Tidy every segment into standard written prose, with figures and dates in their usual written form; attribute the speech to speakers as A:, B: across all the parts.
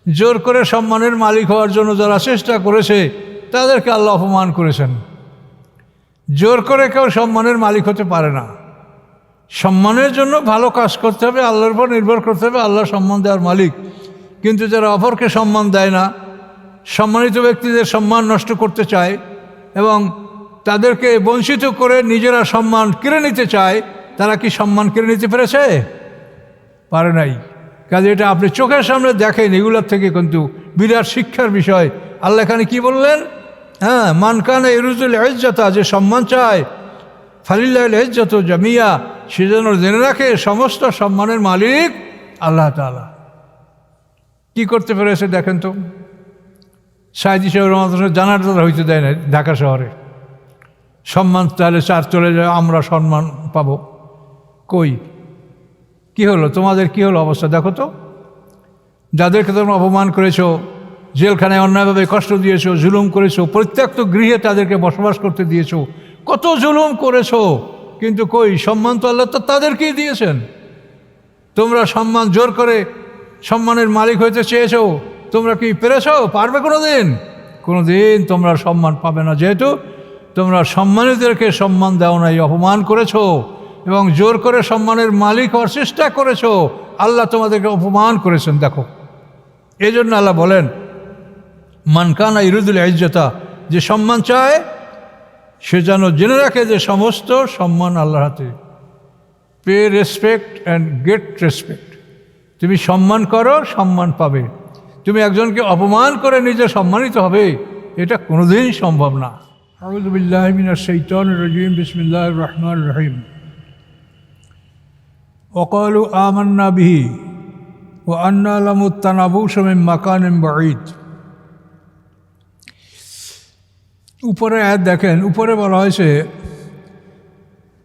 A: জোর করে সম্মানের মালিক হওয়ার জন্য যারা চেষ্টা করেছে তাদেরকে আল্লাহ অপমান করেছেন। জোর করে কেউ সম্মানের মালিক হতে পারে না। সম্মানের জন্য ভালো কাজ করতে হবে, আল্লাহর উপর নির্ভর করতে হবে, আল্লাহ সম্মান দেওয়ার মালিক। কিন্তু যারা অপরকে সম্মান দেয় না, সম্মানিত ব্যক্তিদের সম্মান নষ্ট করতে চায় এবং তাদেরকে বঞ্চিত করে নিজেরা সম্মান কেড়ে নিতে চায়, তারা কি সম্মান কেড়ে নিতে পেরেছে? পারে নাই। কাজে এটা আপনি চোখের সামনে দেখেন, এগুলোর থেকে কিন্তু বিরাট শিক্ষার বিষয়। আল্লাহ এখানে কি বললেন? হ্যাঁ, মানকানা ইরুজুল ইজ্জাতা, যে সম্মান চায়, ফালিল্লাহিল ইজ্জাতু জামিয়া, সে যেন জেনে রাখে সমস্ত সম্মানের মালিক আল্লাহ তাআলা। কি করতে পেরেছে দেখেন তো। সাইদি সাহেব রহমতুল্লাহ জানাজা হইতে দেয় না ঢাকা শহরে। সম্মান তাহলে চার চলে যায়, আমরা সম্মান পাবো কই? কি হলো তোমাদের, কি হলো অবস্থা দেখো তো। যাদেরকে তোমরা অপমান করেছো, জেলখানায় অন্যায়ভাবে কষ্ট দিয়েছো, জুলুম করেছো, পরিত্যক্ত গৃহে তাদেরকে বসবাস করতে দিয়েছো, কত জুলুম করেছো, কিন্তু কই সম্মান তো আল্লাহ তো তাদেরকেই দিয়েছেন। তোমরা সম্মান জোর করে সম্মানের মালিক হইতে চেয়েছো, তোমরা কি পেরেছো? পারবে কোনোদিন? কোনোদিন তোমরা সম্মান পাবে না, যেহেতু তোমরা সম্মানিতদেরকে সম্মান দাও নাই, অপমান করেছো এবং জোর করে সম্মানের মালিক হওয়ার চেষ্টা করেছো। আল্লাহ তোমাদেরকে অপমান করেছেন। দেখো, এই জন্য আল্লাহ বলেন মানকানা ইরুদুল ইজ্জাতা, যে সম্মান চায় সে যেন জেনে রাখে যে সমস্ত সম্মান আল্লাহর হাতে। Pay respect and get respect. তুমি সম্মান করো, সম্মান পাবে। তুমি একজনকে অপমান করে নিজে সম্মানিত হবে, এটা কোনোদিনই সম্ভব না। আউযু বিল্লাহি মিনাশ শাইতানির রাজিম, বিসমিল্লাহির রহমানির রহিম। ওয়াকালু আমান্না বিহি ওয়া আন্না লামুত তানাবুশু মিন মাকানিন বাঈদ। উপরে আয়াত দেখেন, উপরে বলা হয়েছে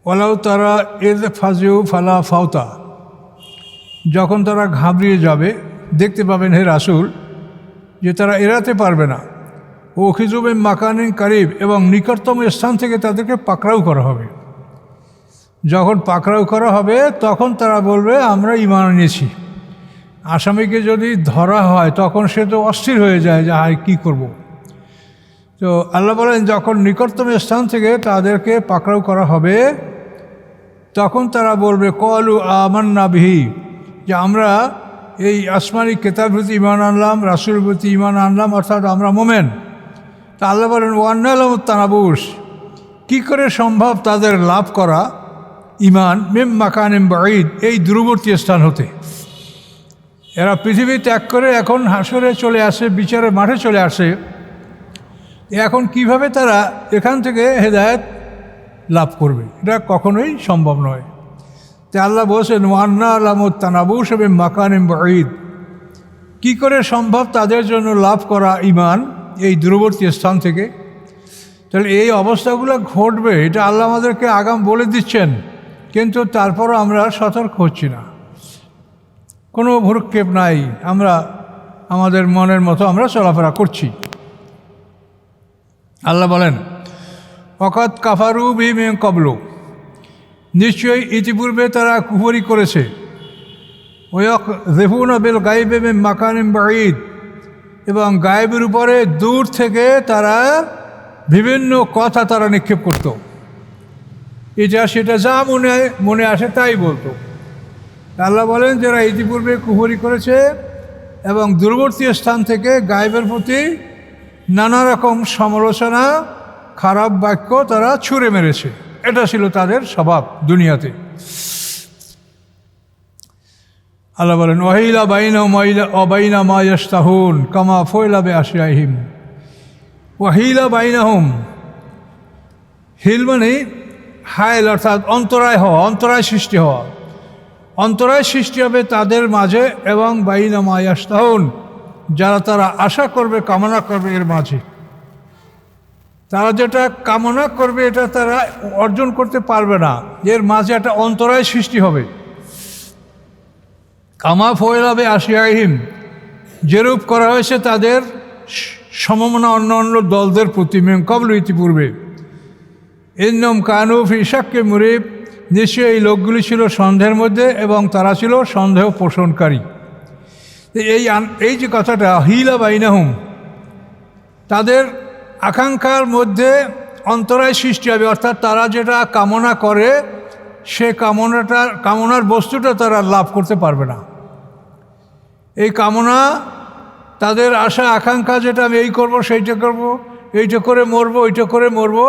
A: ওয়ালাউ তারা ইয ফাজিউ ফালা ফাওতা, যখন তারা ঘাবড়িয়ে যাবে দেখতে পাবেন হে রাসূল যে তারা এড়াতে পারবে না। ও খিজুবে মাকানিন কারিব, এবং নিকটতম স্থান থেকে তাদেরকে পাকড়াও করা হবে। যখন পাকড়াও করা হবে তখন তারা বলবে আমরা ঈমান এনেছি। আসামিকে যদি ধরা হয় তখন সে তো অস্থির হয়ে যায় যে হায় কী করব। তো আল্লাহ বলেন যখন নিকটতম স্থান থেকে তাদেরকে পাকড়াও করা হবে তখন তারা বলবে ক্বালু আমান্না বিহি, যে আমরা এই আসমানি কিতাবের প্রতি ঈমান আনলাম, রাসূলের প্রতি ঈমান আনলাম, অর্থাৎ আমরা মোমেন। তা আল্লাহ বলেন ওয়া আন্না লাহুত তানাবুশ, কী করে সম্ভব তাদের লাভ করা ঈমান মিন মাকানিন বাঈদ, এই দূরবর্তী স্থান হতে। এরা পৃথিবী ত্যাগ করে এখন হাসরে চলে আসে, বিচারের মাঠে চলে আসে। এখন কিভাবে তারা এখান থেকে হেদায়েত লাভ করবে? এটা কখনোই সম্ভব নয়। তাই আল্লাহ বলছেন ওয়া আন্না লাহুত তানাবুশ মিন মাকানিন বাঈদ, কী করে সম্ভব তাদের জন্য লাভ করা ঈমান এই দূরবর্তী স্থান থেকে। তাহলে এই অবস্থাগুলো ঘটবে, এটা আল্লাহ আমাদেরকে আগাম বলে দিচ্ছেন, কিন্তু তারপরও আমরা সতর্ক হচ্ছি না, কোনো ভ্রুক্ষেপ নাই, আমরা আমাদের মনের মতো আমরা চলাফেরা করছি। আল্লাহ বলেন ওয়াকাদ কাফারু বিহি মিন ক্বাবলু, নিশ্চয়ই ইতিপূর্বে তারা কুফরি করেছে। ওয়াকযিফুনা বিল গায়বি মিন মাকানিন বাঈদ, এবং গায়েবের উপরে দূর থেকে তারা বিভিন্ন কথা তারা নিক্ষেপ করত, এটা সেটা যা মনে আসে তাই বলতো। আল্লাহ বলেন যারা ইতিপূর্বে কুফরি করেছে এবং দূরবর্তী স্থান থেকে গায়েবের প্রতি নানা রকম সমালোচনা, খারাপ বাক্য তারা ছুঁড়ে মেরেছে, এটা ছিল তাদের স্বভাব দুনিয়াতে। আল্লাহ বলেন ওয়াহিলা বাইনাহুম ওয়া বাইনা মা ইয়াশতাহুন কামা ফুইলা বিআশিয়াহিম। ওয়াহিলা বাইনাহুম, হিল মানে হাইল, অর্থাৎ অন্তরায় হওয়া, অন্তরায় সৃষ্টি হওয়া। অন্তরায় সৃষ্টি হবে তাদের মাঝে এবং বাইনা মা ইয়াশতাহুন, যারা তারা আশা করবে, কামনা করবে, এর মাঝে। তারা যেটা কামনা করবে এটা তারা অর্জন করতে পারবে না, এর মাঝে একটা অন্তরায় সৃষ্টি হবে। কামা ফুইলা বিআশিয়াহিম, যেরূপ করা হয়েছে তাদের সমমনা অন্য অন্য দলদের প্রতি মিন ক্বাবলু, ইতিপূর্বে। ইন্নাহুম কানু ফি শাক্কিন মুরিব, নিশ্চয়ই এই লোকগুলি ছিল সন্দেহের মধ্যে এবং তারা ছিল সন্দেহ পোষণকারী। এই যে কথাটা হিলা বাইনাহুম, তাদের আকাঙ্ক্ষার মধ্যে অন্তরায় সৃষ্টি হবে, অর্থাৎ তারা যেটা কামনা করে সে কামনার বস্তুটা তারা লাভ করতে পারবে না। এই কামনা, তাদের আশা আকাঙ্ক্ষা যেটা আমি এই করব, সেইটা করব, এইটা করে মরবো, ওইটা করে মরবো,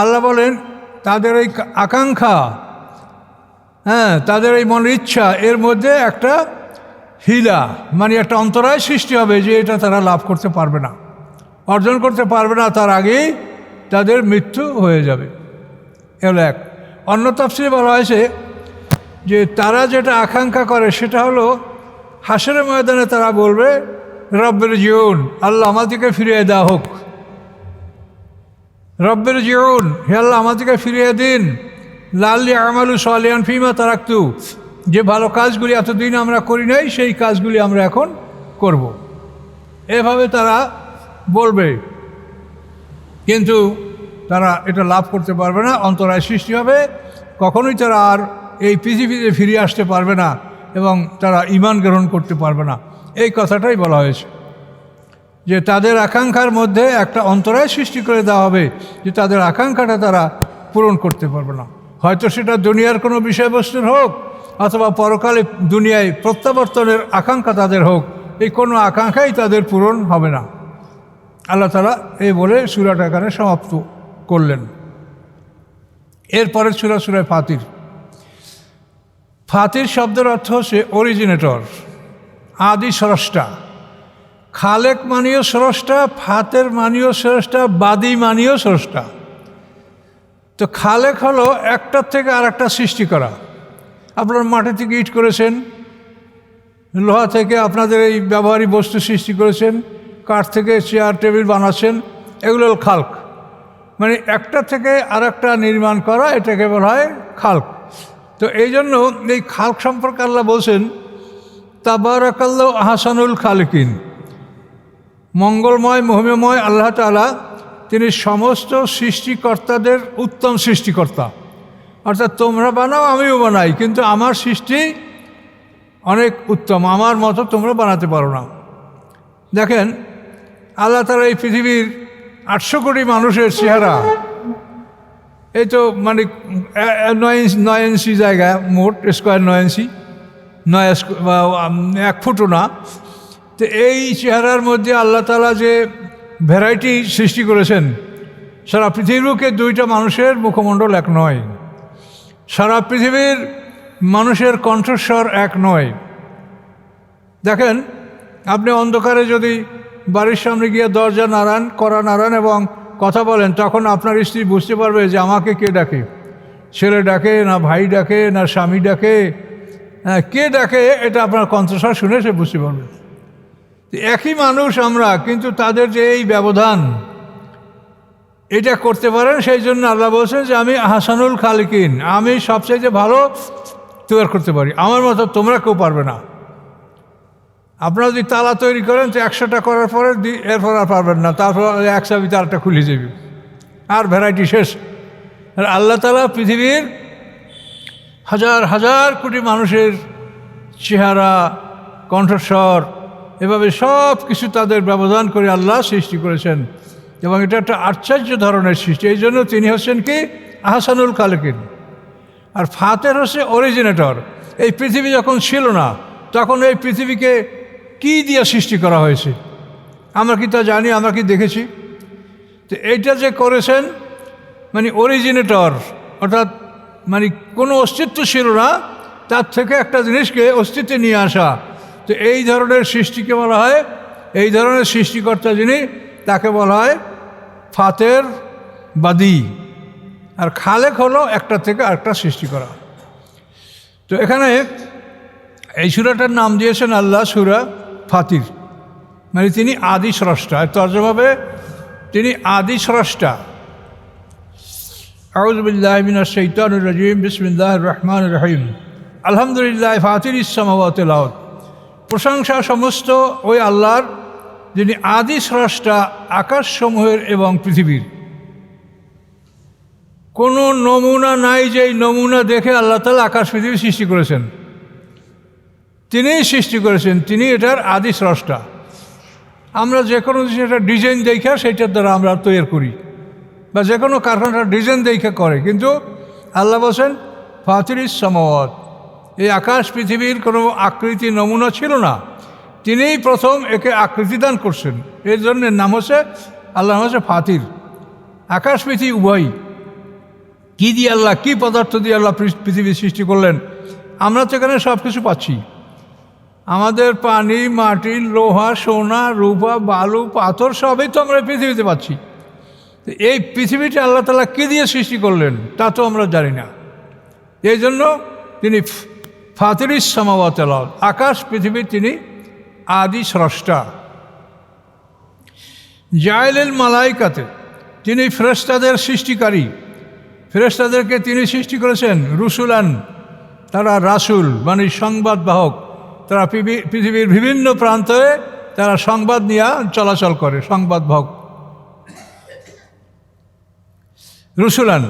A: আল্লাহ বলেন তাদের এই আকাঙ্ক্ষা, তাদের এই মনের ইচ্ছা, এর মধ্যে একটা হিলা মানে একটা অন্তরায় সৃষ্টি হবে যে এটা তারা লাভ করতে পারবে না, অর্জন করতে পারবে না, তার আগেই তাদের মৃত্যু হয়ে যাবে। এগুলো এক। অন্য তাফসীরে বলা হয়েছে যে তারা যেটা আকাঙ্ক্ষা করে সেটা হলো হাসরের ময়দানে তারা বলবে রব্বের জিউন, আল্লাহ আমাদেরকে ফিরিয়ে দেওয়া হোক, রব্বের জিউন, হে আল্লাহ আমাদেরকে ফিরিয়ে দিন, লাল্লি আমালু সালিহান ফিমা তারাকতু, যে ভালো কাজগুলি এতদিন আমরা করি নাই সেই কাজগুলি আমরা এখন করব। এভাবে তারা বলবে, কিন্তু তারা এটা লাভ করতে পারবে না, অন্তরায় সৃষ্টি হবে, কখনোই তারা আর এই পৃথিবীতে ফিরে আসতে পারবে না এবং তারা ঈমান গ্রহণ করতে পারবে না। এই কথাটাই বলা হয়েছে যে তাদের আকাঙ্ক্ষার মধ্যে একটা অন্তরায় সৃষ্টি করে দেওয়া হবে যে তাদের আকাঙ্ক্ষাটা তারা পূরণ করতে পারবে না। হয়তো সেটা দুনিয়ার কোনো বিষয়বস্তুর হোক অথবা পরকালে দুনিয়ায় প্রত্যাবর্তনের আকাঙ্ক্ষা তাদের হোক, এই কোনো আকাঙ্ক্ষাই তাদের পূরণ হবে না। আল্লাহ তাআলা এই বলে সূরাটা এখানে সমাপ্ত করলেন। এরপরের সূরা সূরা ফাতির। ফাতির শব্দের অর্থ হচ্ছে অরিজিনেটর, আদি স্রষ্টা। খালেক মানীয় স্রষ্টা, ফাতের মানীয় স্রষ্টা, বাদী মানীয় স্রষ্টা। তো খালেক হলো একটার থেকে আর একটা সৃষ্টি করা। আপনার মাটি থেকে ইট করেছেন, লোহা থেকে আপনাদের এই ব্যবহারিক বস্তু সৃষ্টি করেছেন, কাঠ থেকে চেয়ার টেবিল বানাচ্ছেন, এগুলো হল খালক, মানে একটা থেকে আর একটা নির্মাণ করা, এটাকে বলা হয় খালক। তো এই জন্য এই খালক সম্পর্কে আল্লাহ বলছেন তাবারাকাল্লাহু আহসানুল খালিকিন, মঙ্গলময় মহিমাময় আল্লাহ তাআলা তিনি সমস্ত সৃষ্টিকর্তাদের উত্তম সৃষ্টিকর্তা। অর্থাৎ তোমরা বানাও আমিও বানাই, কিন্তু আমার সৃষ্টি অনেক উত্তম, আমার মতো তোমরা বানাতে পারো না। দেখেন আল্লাহ তাআলা এই পৃথিবীর 800 কোটি মানুষের চেহারা, এই তো মানে 9 ইঞ্চি জায়গা মোট, স্কোয়ার 9 ইঞ্চি, 1 ফুটও না। তো এই চেহারার মধ্যে আল্লাহ তাআলা যে ভ্যারাইটি সৃষ্টি করেছেন, সারা পৃথিবীকে 2টা মানুষের মুখমণ্ডল এক নয়, সারা পৃথিবীর মানুষের কণ্ঠস্বর এক নয়। দেখেন আপনি অন্ধকারে যদি বাড়ির সামনে গিয়ে দরজা নাড়ান এবং কথা বলেন, তখন আপনার স্ত্রী বুঝতে পারবে যে আমাকে কে ডাকে, ছেলে ডাকে না ভাই ডাকে না স্বামী ডাকে, কে ডাকে, এটা আপনার কণ্ঠস্বর শুনে সে বুঝতে পারবে। একই মানুষ আমরা, কিন্তু তাদের যে এই ব্যবধান, এটা করতে পারেন। সেই জন্য আল্লাহ বলছেন যে আমি আহসানুল খালিকিন, আমি সবচেয়ে ভালো তৈরি করতে পারি, আমার মতো তোমরা কেউ পারবে না। আপনারা যদি তালা তৈরি করেন তো 100টা করার পরে এরপর আর পারবেন না, তারপর 1 চাবিতে আরেকটা খুলে যাবে, আর ভ্যারাইটি শেষ। আর আল্লাহ তাআলা পৃথিবীর হাজার হাজার কোটি মানুষের চেহারা, কণ্ঠস্বর, এভাবে সব কিছু তাদের ব্যবধান করে আল্লাহ সৃষ্টি করেছেন, এবং এটা একটা আশ্চর্য ধরনের সৃষ্টি। এই জন্য তিনি হচ্ছেন কি আহসানুল খালিকিন। আর ফাতের হচ্ছে অরিজিনেটর। এই পৃথিবী যখন ছিল না তখন এই পৃথিবীকে কি দিয়ে সৃষ্টি করা হয়েছে আমরা কি তা জানি, আমরা কি দেখেছি? তো এইটা যে করেছেন মানে অরিজিনেটর, অর্থাৎ মানে কোনো অস্তিত্ব ছিল না, তার থেকে একটা জিনিসকে অস্তিত্বে নিয়ে আসা। তো এই ধরনের সৃষ্টিকে বলা হয়, এই ধরনের সৃষ্টিকর্তা যিনি, তাকে বলা হয় ফাতের বাদী। আর খালেক হলো একটা থেকে আরেকটা সৃষ্টি করা। তো এখানে এই সূরাটার নাম দিয়েছেন আল্লাহ সূরা ফাতির, মানে তিনি আদি স্রষ্টা। তর্জমা হবে তিনি আদি স্রষ্টা। আউযু বিল্লাহি মিনাশ শাইতানির রাজীম, বিসমিল্লাহির রহমানির রহিম। আলহামদুলিল্লাহ ফাতিরিস সামাওয়াতি ওয়াল আরদ। প্রশংসা সমস্ত ওই আল্লাহর, যিনি আদি স্রষ্টা আকাশসমূহের এবং পৃথিবীর। কোনো নমুনা নাই যেই নমুনা দেখে আল্লাহ তাআলা আকাশ পৃথিবী সৃষ্টি করেছেন। তিনিই সৃষ্টি করেছেন, তিনি এটার আদি স্রষ্টা। আমরা যে কোনো জিনিস একটা ডিজাইন দেখা সেইটার দ্বারা আমরা তৈরি করি, বা যে কোনো কারখানাটা ডিজাইন দেখা করে, কিন্তু আল্লাহ বলছেন ফাতিরিস সামাওয়াত, এই আকাশ পৃথিবীর কোনো আকৃতি নমুনা ছিল না, তিনিই প্রথম একে আকৃতি দান করছেন। এর জন্য নাম হচ্ছে আল্লাহ হচ্ছে ফাতির। আকাশ পৃথিবী উভয় কী দিয়ে আল্লাহ, কী পদার্থ দিয়ে আল্লাহ পৃথিবী সৃষ্টি করলেন? আমরা তো এখানে সব কিছু পাচ্ছি, আমাদের পানি, মাটি, লোহা, সোনা, রূপা, বালু, পাথর সবই তো আমরা পৃথিবীতে পাচ্ছি। এই পৃথিবীটা আল্লাহ তাআলা কী দিয়ে সৃষ্টি করলেন তা তো আমরা জানি না। এই জন্য তিনি ফাতিরিস সামাওয়াতি ওয়াল আরদ, আকাশ পৃথিবীর তিনি আদি স্রষ্টা। জাইলুল মালাইকাতে, তিনি ফেরেশতাদের সৃষ্টিকারী। ফেরেশতাদেরকে তিনি সৃষ্টি করেছেন রুসুলান, তারা রাসূল মানে সংবাদ বাহক। তারা পৃথিবীর বিভিন্ন প্রান্তে তারা সংবাদ নিয়ে চলাচল করে, সংবাদ বাহক রুসুলান।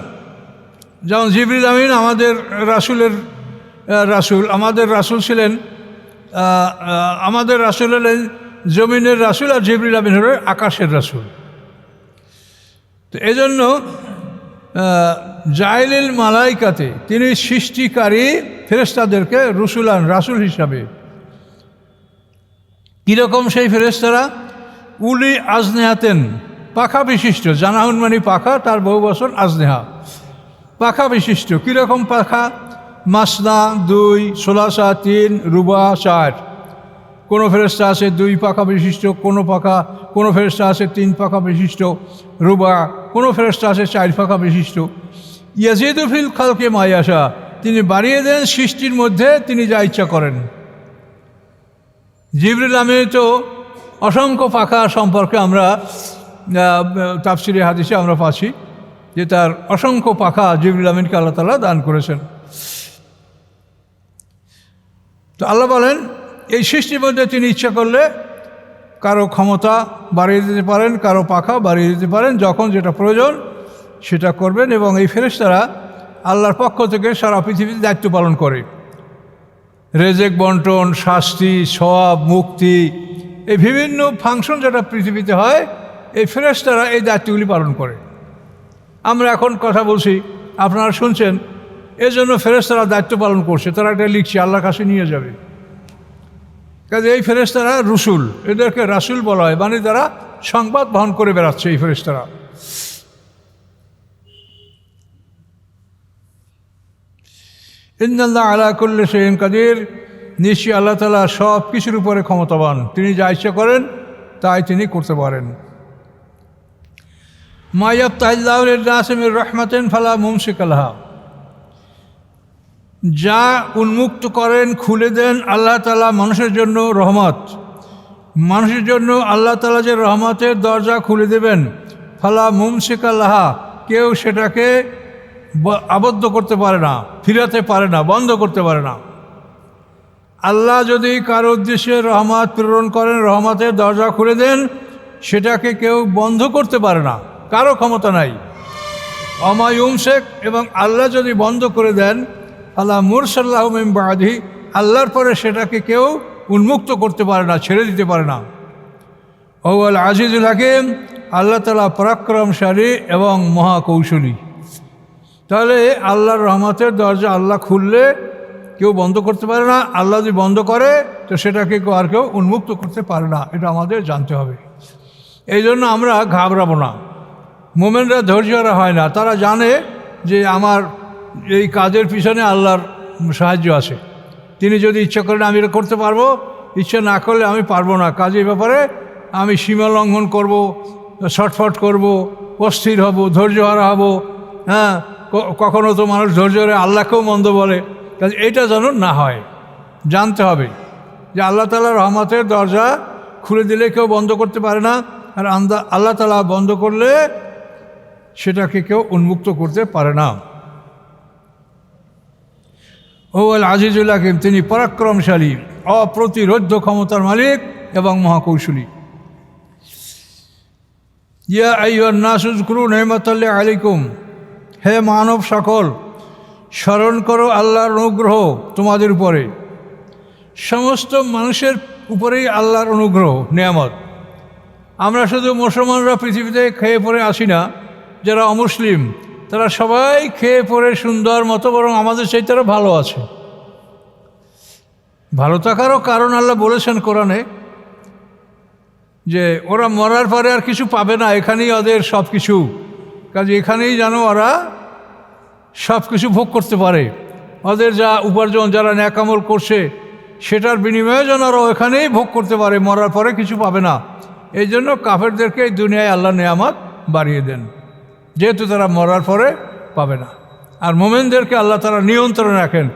A: যেমন জিবরিল আমিন আমাদের রাসূলের রাসূল, আমাদের রাসূল ছিলেন, আমাদের রাসূল হলেন জমিনের রাসূল, আর জিবরিল আমিন হলেন আকাশের রাসূল। তো এজন্য জাইলুল মালাইকাতে, তিনি সৃষ্টিকারী ফেরেশতাদেরকে রুসুলান, রাসূল হিসাবে। কীরকম সেই ফেরেশতারা? উলি আজনেহাতেন, পাখা বিশিষ্ট। জানাহুন মানে পাখা, তার বহু বছর আজনেহা, পাখা বিশিষ্ট। কীরকম পাখা? মাসনা 2, সোলাসা 3, রুবা 4। কোনো ফেরেশতা আছে 2 পাখা বিশিষ্ট, কোনো ফেরেশতা আছে 3 পাখা বিশিষ্ট রুবা, কোনো ফেরেশতা আছে 4 পাখা বিশিষ্ট। ইয়াজিদু ফিল খালকি মা ইয়াশা, তিনি বাড়িয়ে দেন সৃষ্টির মধ্যে তিনি যা ইচ্ছা করেন। জিবরিল আমিন তো অসংখ্য পাখা সম্পর্কে আমরা তাফসিরে হাদিসে আমরা পাচ্ছি যে তার অসংখ্য পাখা জিবরিল আমিনকে আল্লাহ তাআলা দান করেছেন। তো আল্লাহ বলেন এই সৃষ্টির মধ্যে তিনি ইচ্ছা করলে কারো ক্ষমতা বাড়িয়ে দিতে পারেন, কারো পাখা বাড়িয়ে দিতে পারেন, যখন যেটা প্রয়োজন সেটা করবেন। এবং এই ফেরেশতারা আল্লাহর পক্ষ থেকে সারা পৃথিবীতে দায়িত্ব পালন করে। রেজেক বন্টন, শাস্তি, সওয়াব, মুক্তি, এই বিভিন্ন ফাংশন যেটা পৃথিবীতে হয়, এই ফেরেশতারা এই দায়িত্বগুলি পালন করে। আমরা এখন কথা বলছি, আপনারা শুনছেন, এজন্য ফেরেশতারা দায়িত্ব পালন করছে, তারা এটা লিখছে, আল্লাহর কাছে নিয়ে যাবে। কাজে এই ফেরেশতারা রসুল, এদেরকে রাসূল বলা হয়, মানে তারা সংবাদ বহন করে বেড়াচ্ছে এই ফেরেশতারা। ইন্নাল্লাহ আলা কুল্লি শাইইন কাদির, নিশ্চয়ই আল্লাহ তাআলা সব কিছুর উপরে ক্ষমতাবান, তিনি যা ইচ্ছা করেন তাই তিনি করতে পারেন। মা ইয়াফতাহিল্লাহু লিন-নাসি মির রাহমাতিন ফালা মুমসিকা লাহা, যা উন্মুক্ত করেন, খুলে দেন আল্লাহ তাআলা মানুষের জন্য রহমত, মানুষের জন্য আল্লাহ তাআলা যে রহমতের দরজা খুলে দেবেন, ফালা মুমসিকা লাহা, কেউ সেটাকে আবদ্ধ করতে পারে না, ফিরাতে পারে না, বন্ধ করতে পারে না। আল্লাহ যদি কারো উদ্দেশ্যে রহমত প্রেরণ করেন, রহমতের দরজা খুলে দেন, সেটাকে কেউ বন্ধ করতে পারে না, কারো ক্ষমতা নাই। ওমা ইউমসিক, এবং আল্লাহ যদি বন্ধ করে দেন, আল্লাহ মুরসাল্লাহু মিন বাদি, আল্লাহর পরে সেটাকে কেউ উন্মুক্ত করতে পারে না, ছেড়ে দিতে পারে না। ওয়াল আজিজুল হাকিম, আল্লাহ তাআলা পরাক্রমশালী এবং মহাকৌশলী। তাহলে আল্লাহর রহমতের দরজা আল্লাহ খুললে কেউ বন্ধ করতে পারে না, আল্লাহ যদি বন্ধ করে তো সেটাকে আর কেউ উন্মুক্ত করতে পারে না, এটা আমাদের জানতে হবে। এই জন্য আমরা ঘাবড়াবো না। মোমেনরা ধৈর্যরা হয় না, তারা জানে যে আমার এই কাজের পিছনে আল্লাহর সাহায্য আছে, তিনি যদি ইচ্ছা করেন আমি এটা করতে পারবো, ইচ্ছা না করলে আমি পারবো না। কাজের ব্যাপারে আমি সীমা লঙ্ঘন করব, ছটফট করব, অস্থির হব, ধৈর্যহারা হব। হ্যাঁ, কখনো তো মানুষ ধৈর্যরে আল্লাহকেও মন্দ বলে। কাজে এইটা যেন না হয়, জানতে হবে যে আল্লাহ তাআলার রহমতের দরজা খুলে দিলে কেউ বন্ধ করতে পারে না, আর আল্লাহ তাআলা বন্ধ করলে সেটাকে কেউ উন্মুক্ত করতে পারে না। ওয়াল আজিজুল হাকিম, তিনি পরাক্রমশালী, অপ্রতিরোধ্য ক্ষমতার মালিক এবং মহাকৌশলী। ইয়া আইয়ুহান নাসু যকুরু নি'মাতাল্লাহি আলাইকুম, হে মানব সকল, স্মরণ করো আল্লাহর অনুগ্রহ তোমাদের উপরে। সমস্ত মানুষের উপরেই আল্লাহর অনুগ্রহ নিয়ামত। আমরা শুধু মুসলমানরা পৃথিবীতে খেয়ে পরে আসি না, যারা অমুসলিম তারা সবাই খেয়ে পরে সুন্দর মতো, বরং আমাদের চাইতে তারা ভালো আছে। ভালো থাকারও কারণ আল্লাহ বলেছেন কোরআনে যে ওরা মরার পরে আর কিছু পাবে না, এখানেই ওদের সব কিছু, কাজে এখানেই যেন ওরা সব কিছু ভোগ করতে পারে। ওদের যা উপার্জন, যারা ন্যাকামল করছে সেটার বিনিময়ে যেন ওরা ওখানেই ভোগ করতে পারে, মরার পরে কিছু পাবে না। এই জন্য কাফেরদেরকে এই দুনিয়ায় আল্লাহ নেয়ামত বাড়িয়ে দেন, যেহেতু তারা মরার পরে পাবে না। আর মোমেনদেরকে আল্লাহ তারা নিয়ন্ত্রণে রাখেন,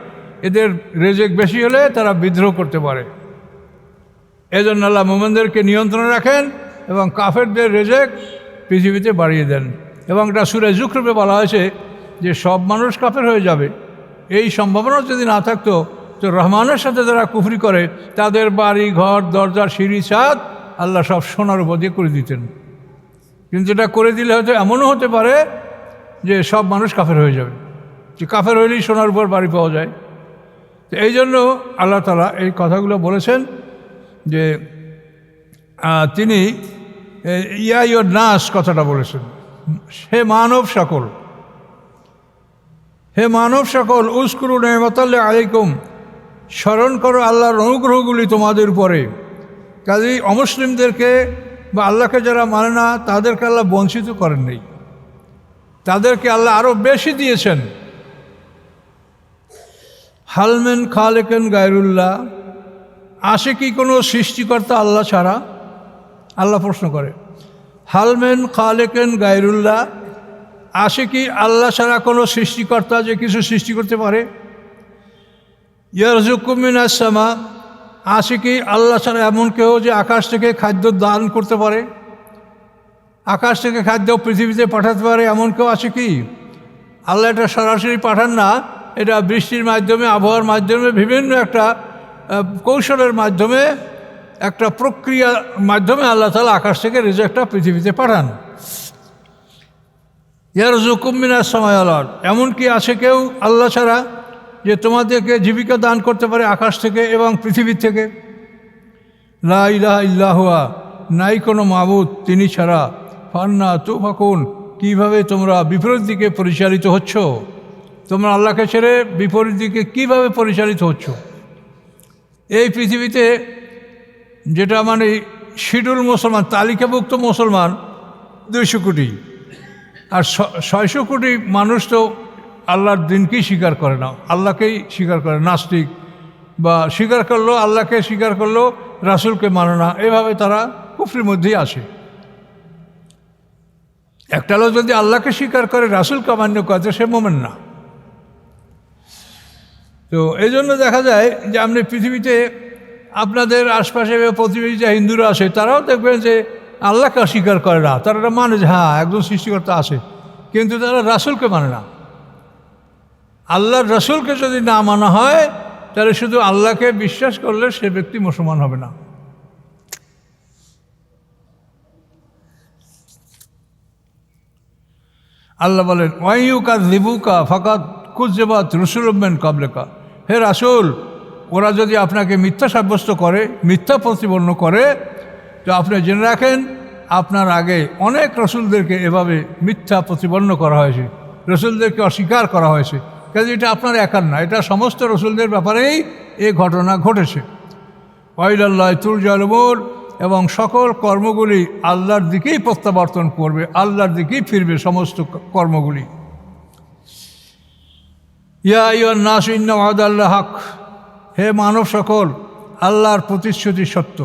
A: এদের রেজেক বেশি হলে তারা বিদ্রোহ করতে পারে। এই জন্য আল্লাহ মোমেনদেরকে নিয়ন্ত্রণে রাখেন এবং কাফেরদের রেজেক পৃথিবীতে বাড়িয়ে দেন। এবং এটা সূরা যুখরুফে বলা হয়েছে যে সব মানুষ কাফের হয়ে যাবে। এই সম্ভাবনা যদি না থাকতো তো রহমানের সাথে যারা কুফরি করে তাদের বাড়ি ঘর দরজা সিঁড়ি ছাদ আল্লাহ সব সোনার উপর দিয়ে করে দিতেন। কিন্তু এটা করে দিলে হয়তো এমনও হতে পারে যে সব মানুষ কাফের হয়ে যাবে, যে কাফের হইলেই সোনার উপর বাড়ি পাওয়া যায়। তো এই জন্য আল্লাহ তাআলা এই কথাগুলো বলেছেন যে তিনি ইয়া ইয়র নাস কথাটা বলেছেন, হে মানব সকল, হে মানব সকল, উস্কুরু নেমাতাল্লাহি আলাইকুম, স্মরণ করো আল্লাহর অনুগ্রহগুলি তোমাদের উপরে। কাজেই অমুসলিমদেরকে বা আল্লাহকে যারা মানে না তাদেরকে আল্লাহ বঞ্চিত করেন নাই, তাদেরকে আল্লাহ আরও বেশি দিয়েছেন। হালমেন খালেকেন গায়রুল্লাহ, আসে কি কোনো সৃষ্টিকর্তা আল্লাহ ছাড়া? আল্লাহ প্রশ্ন করে, হালমেন খালেকেন গায়রুল্লাহ, আসে কি আল্লাহ ছাড়া কোনো সৃষ্টিকর্তা যে কিছু সৃষ্টি করতে পারে? ইয়ারযুকুকুম মিনাস সামা, আসে কি আল্লাহ ছাড়া এমন কেউ যে আকাশ থেকে খাদ্য দান করতে পারে, আকাশ থেকে খাদ্য পৃথিবীতে পাঠাতে পারে, এমন কেউ আছে কি? আল্লাহ এটা সরাসরি পাঠান না, এটা বৃষ্টির মাধ্যমে, আবহাওয়ার মাধ্যমে, বিভিন্ন একটা কৌশলের মাধ্যমে, একটা প্রক্রিয়ার মাধ্যমে আল্লাহ তাআলা আকাশ থেকে রিজিকটা পৃথিবীতে পাঠান। ইয়ারযুকুকুম মিনাস সামাই ওয়াল আরদ, এমন কি আছে কেউ আল্লাহ ছাড়া যে তোমাদেরকে জীবিকা দান করতে পারে আকাশ থেকে এবং পৃথিবীর থেকে? লা ইলাহা ইল্লা হুয়া, নাই কোনো মাবুদ তিনি ছাড়া। ফান্না তুফাকুন, কীভাবে তোমরা বিপরীত দিকে পরিচালিত হচ্ছ? তোমরা আল্লাহকে ছেড়ে বিপরীত দিকে কীভাবে পরিচালিত হচ্ছ? এই পৃথিবীতে যেটা মানে শিডিউল মুসলমান, তালিকাভুক্ত মুসলমান 200 কোটি, আর 600 কোটি মানুষ তো আল্লাহর দিনকেই স্বীকার করে না, আল্লাহকেই স্বীকার করে, নাস্তিক, বা স্বীকার করলো আল্লাহকে, স্বীকার করলো রাসূলকে মানে না, এভাবে তারা কুফরির মধ্যেই আসে। একটা লোক যদি আল্লাহকে স্বীকার করে রাসূলকে অমান্য করে সে মুমিন না। তো এই জন্য দেখা যায় যে আপনি পৃথিবীতে আপনাদের আশপাশে প্রতিবেশী যে হিন্দুরা আছে তারাও দেখবেন যে আল্লাহকে অস্বীকার করে না, তারা মানে যে হ্যাঁ একজন সৃষ্টিকর্তা আছে, কিন্তু তারা রাসূলকে মানে না। আল্লাহর রাসূলকে যদি না মানা হয় তাহলে শুধু আল্লাহকে বিশ্বাস করলে সে ব্যক্তি মুসলমান হবে না। আল্লাহ বলেন, ওয়াইয়ুকাযযিবুকা ফাকাদ কুযযিবাত রুসুলুম মিন ক্বাবলিকা, হে রাসূল, ওরা যদি আপনাকে মিথ্যা সাব্যস্ত করে, মিথ্যা প্রতিপন্ন করে, তো আপনি জেনে রাখেন আপনার আগে অনেক রসুলদেরকে এভাবে মিথ্যা প্রতিপন্ন করা হয়েছে, রসুলদেরকে অস্বীকার করা হয়েছে। কাজে এটা আপনার একার না, এটা সমস্ত রসুলদের ব্যাপারেই এই ঘটনা ঘটেছে। ওয়াইলাল্লাহি তুরজাউল উমুর, এবং সকল কর্মগুলি আল্লাহর দিকেই প্রত্যাবর্তন করবে, আল্লাহর দিকেই ফিরবে সমস্ত কর্মগুলি। ইয়া আইয়ুহান নাস ইন্না ওয়াদাল্লাহি হক, হে মানব সকল, আল্লাহর প্রতিশ্রুতি সত্য।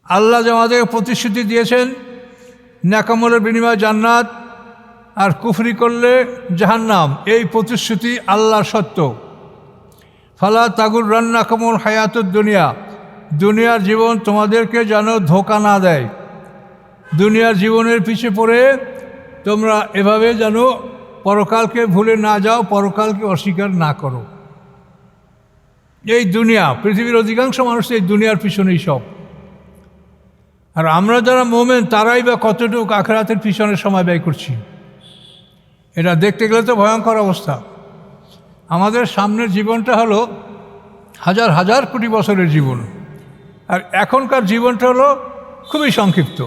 A: আল্লাহ যে আমাদেরকে প্রতিশ্রুতি দিয়েছেন নেকামলের বিনিময়ে জান্নাত, আর কুফরি করলে জাহান্নাম, এই প্রতিশ্রুতি আল্লাহর সত্য। ফালা তাগুররান্নাকুমুল হায়াতুদ দুনিয়া, দুনিয়ার জীবন তোমাদেরকে যেন ধোঁকা না দেয়, দুনিয়ার জীবনের পিছে পড়ে তোমরা এভাবে যেন পরকালকে ভুলে না যাও, পরকালকে অস্বীকার না করো। এই দুনিয়া, পৃথিবীর অধিকাংশ মানুষ এই দুনিয়ার পিছনেই সব, আর আমরা যারা মোমেন তারাই বা কতটুকু আখিরাতের পিছনে সময় ব্যয় করছি, এটা দেখতে গেলে তো ভয়ঙ্কর অবস্থা। আমাদের সামনের জীবনটা হলো হাজার হাজার কোটি বছরের জীবন। আর এখনকার জীবনটা হলো খুবই সংক্ষিপ্ত,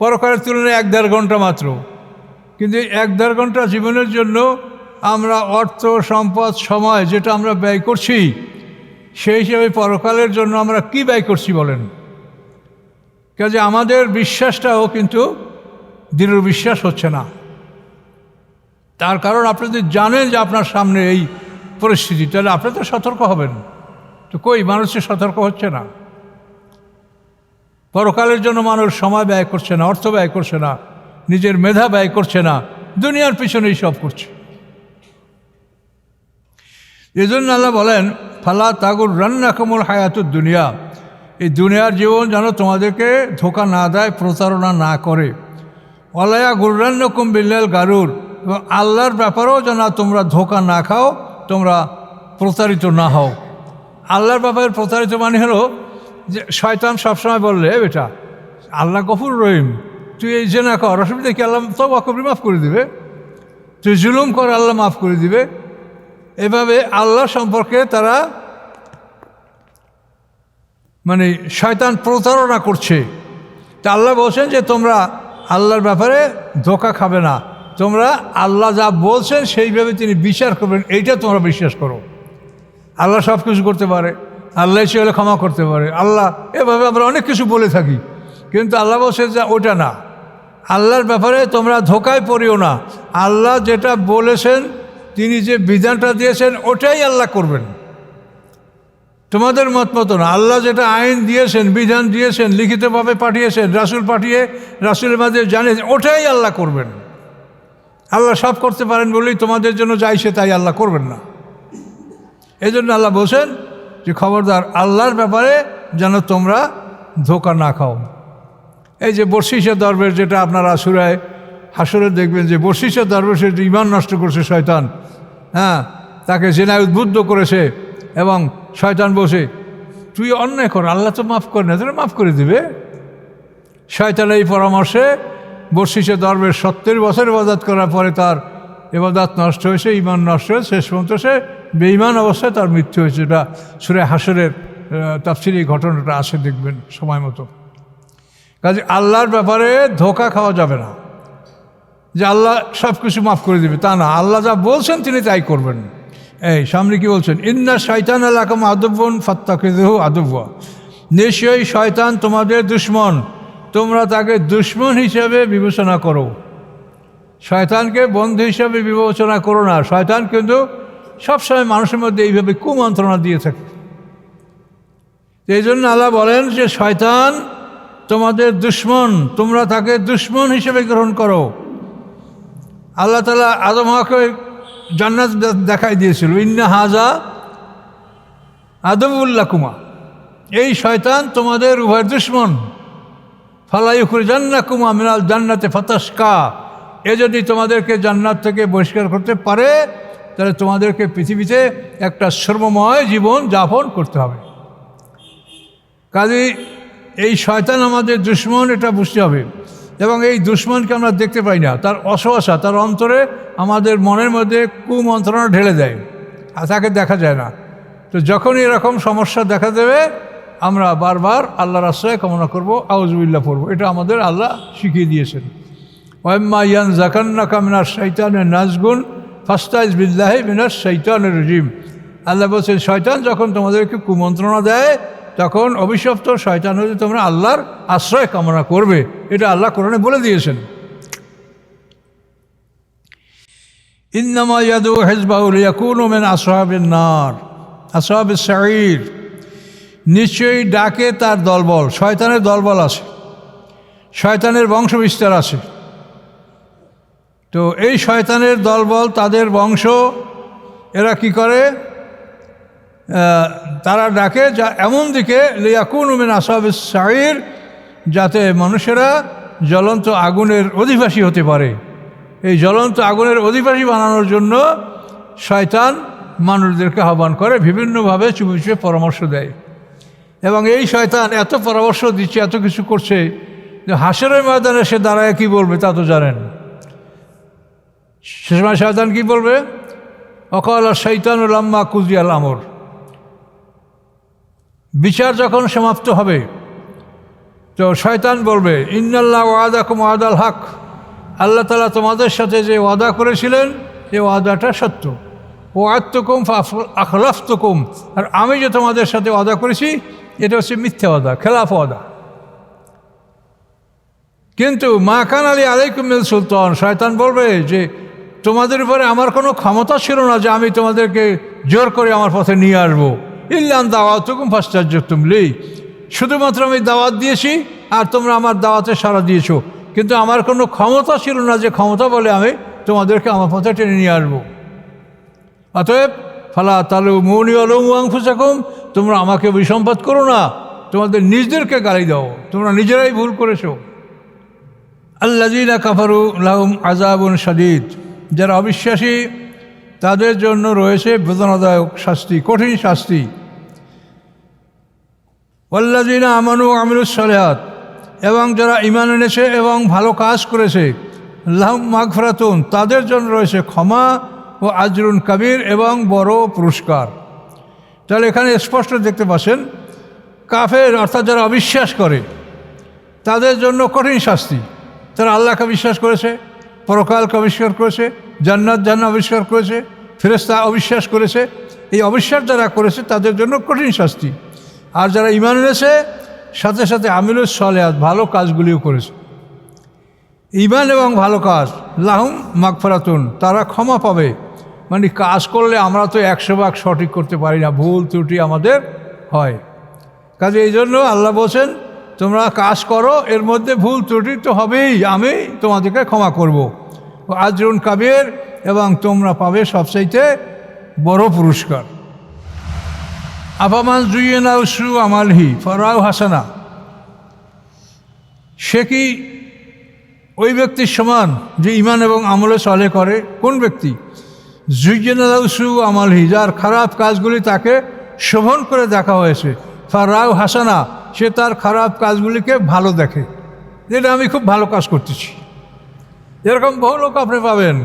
A: পরকালের তুলনায় 1-1.5 ঘন্টা মাত্র। কিন্তু এই 1-1.5 ঘন্টা জীবনের জন্য আমরা অর্থ, সম্পদ, সময় যেটা আমরা ব্যয় করছি, সেই হিসেবে পরকালের জন্য আমরা কি ব্যয় করছি বলেন? কাজে আমাদের বিশ্বাসটাও কিন্তু দৃঢ় বিশ্বাস হচ্ছে না। তার কারণ আপনি যদি জানেন যে আপনার সামনে এই পরিস্থিতি, তাহলে আপনি তো সতর্ক হবেন। তো কই মানুষের সতর্ক হচ্ছে না। পরকালের জন্য মানুষ সময় ব্যয় করছে না, অর্থ ব্যয় করছে না, নিজের মেধা ব্যয় করছে না, দুনিয়ার পিছনেই সব করছে। এই জন্য আল্লাহ বলেন, ফালা তাগুর রান্নাকুমুল হায়াতুদ দুনিয়া, এই দুনিয়ার জীবন যেন তোমাদেরকে ধোঁকা না দেয়, প্রতারণা না করে। ওয়ালায়া গুররান্নকুম বিল্লাল গারুর, এবং আল্লাহর ব্যাপারেও যেন তোমরা ধোঁকা না খাও, তোমরা প্রতারিত না হও। আল্লাহর ব্যাপারে প্রতারিত মানে হলো যে শয়তান সবসময় বললে, বেটা আল্লাহ গফুর রহিম, তুই এই জেনা কর, অসুবিধা কি, আল্লাহ তওবা করবি, মাফ করে দিবে। তুই জুলুম কর, আল্লাহ মাফ করে দিবে। এভাবে আল্লাহ সম্পর্কে তারা মানে শয়তান প্রতারণা করছে। তা আল্লাহ বলছেন যে তোমরা আল্লাহর ব্যাপারে ধোঁকা খাবে না, তোমরা আল্লাহ যা বলছেন সেইভাবে তিনি বিচার করবেন, এইটা তোমরা বিশ্বাস করো। আল্লাহ সব কিছু করতে পারে, আল্লাহ চাইলে ক্ষমা করতে পারে, আল্লাহ এভাবে আমরা অনেক কিছু বলে থাকি, কিন্তু আল্লাহ বলছে যে ওটা না। আল্লাহর ব্যাপারে তোমরা ধোঁকায় পড়িও না। আল্লাহ যেটা বলেছেন, তিনি যে বিধানটা দিয়েছেন, ওটাই আল্লাহ করবেন, তোমাদের মত মতো না। আল্লাহ যেটা আইন দিয়েছেন, বিধান দিয়েছেন, লিখিতভাবে পাঠিয়েছেন, রাসূল পাঠিয়ে রাসূলের মাঝে জানিয়েছেন, ওটাই আল্লাহ করবেন। আল্লাহ সব করতে পারেন বলেই তোমাদের জন্য যাইছে তাই আল্লাহ করবেন না। এই জন্য আল্লাহ বলছেন যে খবরদার আল্লাহর ব্যাপারে যেন তোমরা ধোঁকা না খাও। এই যে বর্ষিসা দরবেশ, যেটা আপনারা সূরা হাশরে দেখবেন যে বর্ষিসা দরবেশের ঈমান নষ্ট করছে শয়তান, হ্যাঁ, তাকে জিনায় উদ্বুদ্ধ করেছে, এবং শয়তান বসে তুই অন্যায় কর, আল্লাহ তো মাফ করে না, তোরা মাফ করে দিবে। শয়তানের এই পরামর্শে বর্ষিসা দরবেশ 70 বছর ইবাদত করার পরে তার ইবাদত নষ্ট হয়েছে, ঈমান নষ্ট হয়েছে, শেষ পর্যন্ত সে বেঈমান অবস্থায় তার মৃত্যু হয়েছে। এটা সূরা হাশরের তাফসীরে এই ঘটনাটা আসে, দেখবেন সময় মতো। কাজে আল্লাহর ব্যাপারে ধোঁকা খাওয়া যাবে না যে আল্লাহ সব কিছু মাফ করে দিবে, তা না। আল্লাহ যা বলছেন তিনি তাই করবেন। এই সামনে কি বলছেন, ইন্না শাইতান লাকুম আদুব্বুন ফাত্তাখিযুহু আদুব্বা, নিশ্চয়ই শয়তান তোমাদের দুশমন, তোমরা তাকে দুশমন হিসেবে বিবেচনা করো। শয়তানকে বন্ধু হিসেবে বিবেচনা করো না। শয়তান কিন্তু সবসময় মানুষের মধ্যে এইভাবে কুমন্ত্রণা দিয়ে থাকে। এই জন্য আল্লাহ বলেন যে শয়তান তোমাদের দুশমন, তোমরা তাকে দুশমন হিসেবে গ্রহণ করো। আল্লাহ তাআলা আদম হাওয়াকে জান্নাত দেখাই দিয়েছিল, ইন্না হাজা আদুউল লাকুমা, এই শয়তান তোমাদের উভয়ের দুশমন। ফালা ইউখরিজান্নাকুমা মিনাল জান্নাতি ফাতাশকা, এ যদি তোমাদেরকে জান্নাত থেকে বহিষ্কার করতে পারে, তাহলে তোমাদেরকে পৃথিবীতে একটা শ্রমময় জীবন যাপন করতে হবে। কাজেই এই শয়তান আমাদের দুশমন, এটা বুঝতে হবে। এবং এই দুশমনকে আমরা দেখতে পাই না, তার অসহসা, তার অন্তরে আমাদের মনের মধ্যে কুমন্ত্রণা ঢেলে দেয়, আর তাকে দেখা যায় না। তো যখনই এরকম সমস্যা দেখা দেবে, আমরা বারবার আল্লাহর আশ্রয় কামনা করব, আউযুবিল্লাহ পড়ব। এটা আমাদের আল্লাহ শিখিয়ে দিয়েছেন। ওয়াম্মা ইয়ানজাগান্নাকা মিনাশ শাইতানির নাজগুন ফাস্তাইজ বিল্লাহি মিনাশ শাইতানির রাজিম। আল্লাহ বলছেন শয়তান যখন তোমাদেরকে কুমন্ত্রণা দেয়, তখন অভিশপ্ত শয়তান হতে তোমরা আল্লাহর আশ্রয় কামনা করবে। এটা আল্লাহ কোরআনে বলে দিয়েছেন। ইন্নামা ইয়াদু হিজবাহু লিয়াকুনু মিন আসহাবিন নার আসহাবিস সাঈর, নিশ্চয়ই ডাকে তার দলবল। শয়তানের দলবল আছে, শয়তানের বংশ বিস্তার আছে। তো এই শয়তানের দলবল, তাদের বংশ, এরা কি করে, তারা ডাকে যা এমন দিকে লিয়াকুনু মিন আসহাবিস সাঈর, যাতে মানুষেরা জ্বলন্ত আগুনের অধিবাসী হতে পারে। এই জ্বলন্ত আগুনের অধিবাসী বানানোর জন্য শয়তান মানুষদেরকে আহ্বান করে, বিভিন্নভাবে চুপে চুপে পরামর্শ দেয়। এবং এই শয়তান এত পরামর্শ দিচ্ছে, এত কিছু করছে, যে হাসরের ময়দানে সে দাঁড়ায় কি বলবে তা তো জানেন। সে সময় শয়তান কি বলবে, অকাল শৈতানুল আম্মা কুজিয়াল আমর, বিচার যখন সমাপ্ত হবে তো শয়তান বলবে, ইন্নাল্লাহ ওয়াদাকুম ওয়াদাল হক, আল্লাহ তাআলা তোমাদের সাথে যে ওয়াদা করেছিলেন এই ওয়াদাটা সত্য। ওয়াদতুকুম আখলাফতুকুম, আর আমি যে তোমাদের সাথে ওয়াদা করেছি এটা হচ্ছে মিথ্যা ওয়াদা, খেলাফ ওয়াদা। কিন্তু মা কান আলী আলাইকুম মিন সুলতান, শয়তান বলবে যে তোমাদের উপরে আমার কোনো ক্ষমতা ছিল না যে আমি তোমাদেরকে জোর করে আমার পথে নিয়ে আসবো। ইল্লা আন দাওয়াতুকুম ফাস্তাজবতুম লি, শুধুমাত্র আমি দাওয়াত দিয়েছি আর তোমরা আমার দাওয়াতে সাড়া দিয়েছো, কিন্তু আমার কোনো ক্ষমতা ছিল না যে ক্ষমতা বলে আমি তোমাদেরকে আমার পথে টেনে নিয়ে আসবো। অতএব ফালা তালুমুনি ওয়ালুমু আনফুসাকুম, তোমরা আমাকে বিসম্পাদ করো না, তোমাদের নিজেদেরকে গালি দাও, তোমরা নিজেরাই ভুল করেছো। আল্লাযীনা কাফারু লাহুম আযাবুন শাদীদ, যারা অবিশ্বাসী তাদের জন্য রয়েছে বেদনাদায়ক শাস্তি, কঠিন শাস্তি। ওয়াল্লাযীনা আমানু ওয়া আমিলুস সালিহাত, এবং যারা ঈমান এনেছে এবং ভালো কাজ করেছে, লাহুম মাগফিরাতুন, তাদের জন্য রয়েছে ক্ষমা, ও আজরুন কাবীর, এবং বড় পুরস্কার। তাহলে এখানে স্পষ্ট দেখতে পাচ্ছেন কাফের অর্থাৎ যারা অবিশ্বাস করে তাদের জন্য কঠিন শাস্তি। তারা আল্লাহকে বিশ্বাস করেছে, পরকালকে অবিশ্বাস করেছে, জান্নাত জাহান্নাম অবিশ্বাস করেছে, ফেরেশতা অবিশ্বাস করেছে। এই অবিশ্বাস যারা করেছে তাদের জন্য কঠিন শাস্তি। আর যারা ঈমান এনেছে সাথে সাথে আমিলুস সালিহাত, ভালো কাজগুলিও করেছে, ঈমান এবং ভালো কাজ, লাহুম মাগফিরাতুন, তারা ক্ষমা পাবে। মানে কাজ করলে আমরা তো 100 ভাগ সঠিক করতে পারি না, ভুল ত্রুটি আমাদের হয়। কাজে এই জন্য আল্লাহ বলছেন তোমরা কাজ করো, এর মধ্যে ভুল ত্রুটি তো হবেই, আমি তোমাদেরকে ক্ষমা করব। আজরুন কাবীর, এবং তোমরা পাবে সবচাইতে বড় পুরস্কার। আফামান যুয়িনা সু আমালহি ফারাউ হাসানা, সে কি ওই ব্যক্তির সমান যে ঈমান এবং আমলে চলে করে? কোন ব্যক্তি? যুয়িনা সু আমালহি, যার খারাপ কাজগুলি তাকে শোভন করে দেখা হয়েছে। ফারাউ হাসানা, সে তার খারাপ কাজগুলিকে ভালো দেখে, যেটা আমি খুব ভালো কাজ করতেছি। এরকম বহু লোক আপনি পাবেন,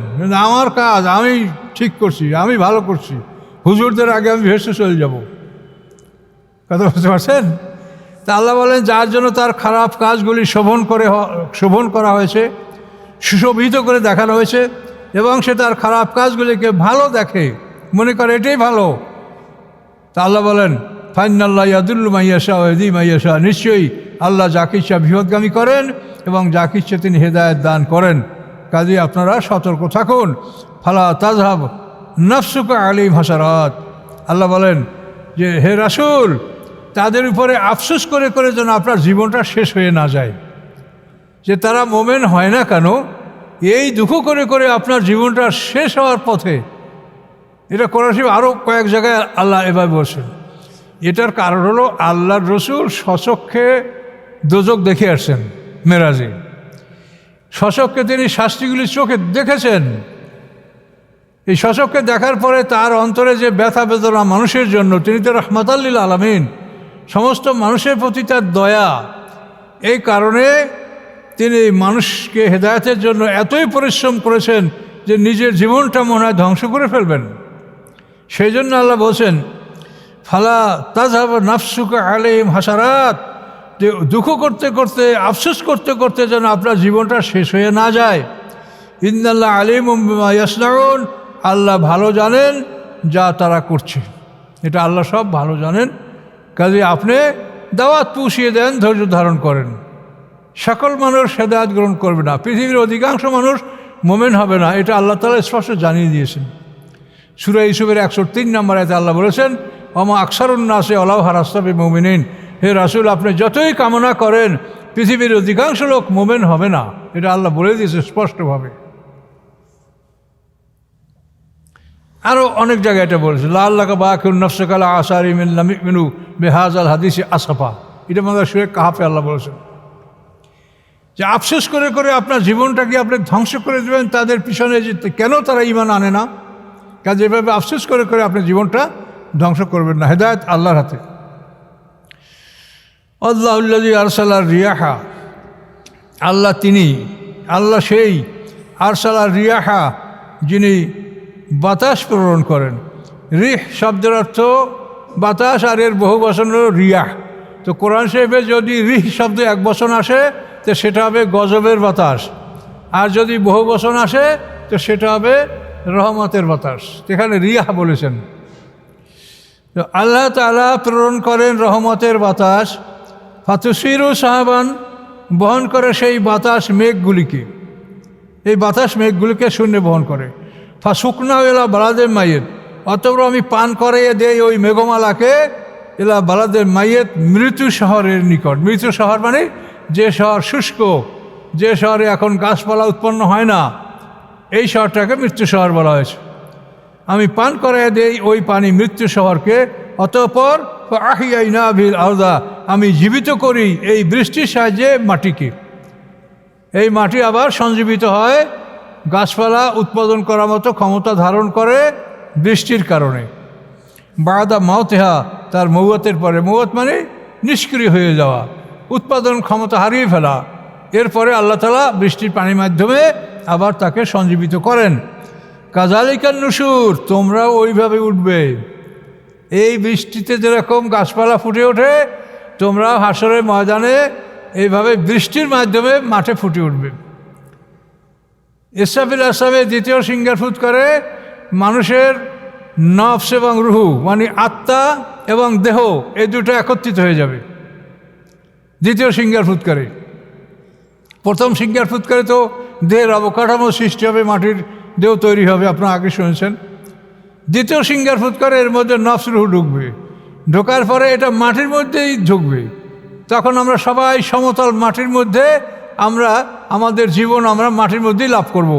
A: আমার কাজ আমি ঠিক করছি, আমি ভালো করছি, হুজুরদের আগে আমি ভেসে চলে যাব। কথা বুঝতে পারছেন? তা আল্লাহ বলেন যার জন্য তার খারাপ কাজগুলি শোভন করা হয়েছে, সুশোভিত করে দেখানো হয়েছে, এবং সে তার খারাপ কাজগুলিকে ভালো দেখে, মনে করে এটাই ভালো। তা আল্লাহ বলেন ফাইনাল্লাহ ইয়াদুল্লু মাইয়াশা ওয়াহদি মাইয়াশা, নিশ্চয়ই আল্লাহ যাকে ইচ্ছা বিপথগামী করেন এবং যাকে ইচ্ছা তিনি হেদায়েত দান করেন। কাজে আপনারা সতর্ক থাকুন। ফালা তাযহাব নাফসুকা আলাইহিম হাসারাত, আল্লাহ বলেন যে হে রাসূল, তাদের উপরে আফসোস করে করে যেন আপনার জীবনটা শেষ হয়ে না যায়, যে তারা মোমেন হয় না কেন, এই দুঃখ করে করে আপনার জীবনটা শেষ হওয়ার পথে। এটা কোরআনে আরও কয়েক জায়গায় আল্লাহ এভাবে বলছেন। এটার কারণ হলো আল্লাহর রসুল স্বচক্ষে দোজখ দেখে আসছেন মেরাজে, স্বচক্ষে তিনি শাস্তিগুলি চোখে দেখেছেন। এই স্বচক্ষে দেখার পরে তার অন্তরে যে ব্যথা বেদনা মানুষের জন্য, তিনি তো রাহমাতাল লিল আলামিন, সমস্ত মানুষের প্রতি তার দয়া, এই কারণে তিনি মানুষকে হেদায়েতের জন্য এতই পরিশ্রম করেছেন যে নিজের জীবনটা মনে হয় ধ্বংস করে ফেলবেন। সেই জন্য আল্লাহ বলছেন ফালা তাযহাব নাফসুকা আলাইহিম হাসারাত, যে দুঃখ করতে করতে আফসোস করতে করতে যেন আপনার জীবনটা শেষ হয়ে না যায়। ইন্নাল্লাহ আলিমুম বিমা ইয়াসনাউন, আল্লাহ ভালো জানেন যা তারা করছে, এটা আল্লাহ সব ভালো জানেন। কাজে আপনি দাওয়াত পৌঁছিয়ে দেন, ধৈর্য ধারণ করেন। সকল মানুষ হেদায়েত গ্রহণ করবে না, পৃথিবীর অধিকাংশ মানুষ মোমেন হবে না, এটা আল্লাহ তাআলা স্পষ্ট জানিয়ে দিয়েছেন। সূরা ইউসুফের 103 নম্বর আয়াতে আল্লাহ বলেছেন ওমা আকসারুন নাসি ওয়ালাউ হারাসতা বিমুমিনিন, হে রাসূল আপনি যতই কামনা করেন পৃথিবীর অধিকাংশ লোক মোমেন হবে না, এটা আল্লাহ বলে দিয়েছে স্পষ্টভাবে। আরও অনেক জায়গায় এটা বলেছে লাআল্লাকা বাকিউন নাফসাকা আলা আসারিহিম ইন লাম ইউমিনু বিহাযাল হাদিসি আসাফা, এটা আমাদের সূরা কাহাফে আল্লাহ বলেছেন যে আফসোস করে করে আপনার জীবনটাকে আপনি ধ্বংস করে দেবেন তাদের পিছনে, যে কেন তারা ঈমান আনে না। কাজে এভাবে আফসোস করে করে আপনি জীবনটা ধ্বংস করবেন না, হেদায়েত আল্লাহর হাতে। আল্লাহুল্লাযী আরসালা রিয়াহা, আল্লাহ সেই আরসালা রিয়াহা যিনি বাতাস প্রেরণ করেন। রিহ শব্দের অর্থ বাতাস, আর এর বহু বচন হলো রিয়াহ। তো কোরআন শরীফে যদি রিহ শব্দ এক বচন আসে তো সেটা হবে গজবের বাতাস, আর যদি বহু বচন আসে তো সেটা হবে রহমতের বাতাস। এখানে রিয়াহ বলেছেন। তো আল্লাহ তাআলা প্রেরণ করেন রহমতের বাতাস, ফাতুসিরু সাহাবান, বহন করে সেই বাতাস মেঘগুলিকে, এই বাতাস মেঘগুলিকে শূন্যে বহন করে। ফাসুকনা এলা বালাদের মাইয়েত, অতঃপর আমি পান করাইয়ে দেই ওই মেঘমালাকে এলা বালাদের মাইয়েত, মৃত্যু শহরের নিকট। মৃত্যু শহর মানে যে শহর শুষ্ক, যে শহরে এখন গাছপালা উৎপন্ন হয় না, এই শহরটাকে মৃত্যু শহর বলা হয়েছে। আমি পান করাইয়ে দেই ওই পানি মৃত্যু শহরকে, অতঃপর আহিয়াইনা বিল আরদা, আমি জীবিত করি এই বৃষ্টির সাহায্যে মাটিকে। এই মাটি আবার সঞ্জীবিত হয়, গাছপালা উৎপাদন করার মতো ক্ষমতা ধারণ করে বৃষ্টির কারণে। বাদা মাওতেহা, তার মৌয়াতের পরে, মৌয়াত মানে নিষ্ক্রিয় হয়ে যাওয়া, উৎপাদন ক্ষমতা হারিয়ে ফেলা, এরপরে আল্লাহ তাআলা বৃষ্টির পানির মাধ্যমে আবার তাকে সঞ্জীবিত করেন। কাযালিকান নুশুর, তোমরাও ওইভাবে উঠবে। এই বৃষ্টিতে যেরকম গাছপালা ফুটে ওঠে, তোমরাও হাসরের ময়দানে এইভাবে বৃষ্টির মাধ্যমে মাঠে ফুটে উঠবে। ইসরাফিল আসলামের দ্বিতীয় সিংহার ফুৎ করে মানুষের নফস এবং রুহু মানে আত্মা এবং দেহ, এই দুটো একত্রিত হয়ে যাবে দ্বিতীয় সিংহার ফুৎ করে। প্রথম সিংহার ফুৎ করে তো দেহের অবকাঠামো সৃষ্টি হবে, মাটির দেহ তৈরি হবে, আপনারা আগে শুনেছেন। দ্বিতীয় সিংহার ফুৎ করে এর মধ্যে নফস রুহু ঢুকবে, ঢোকার পরে এটা মাটির মধ্যেই ঢুকবে। তখন আমরা সবাই সমতল মাটির মধ্যে আমরা আমাদের জীবন আমরা মাটির মধ্যেই লাভ করব।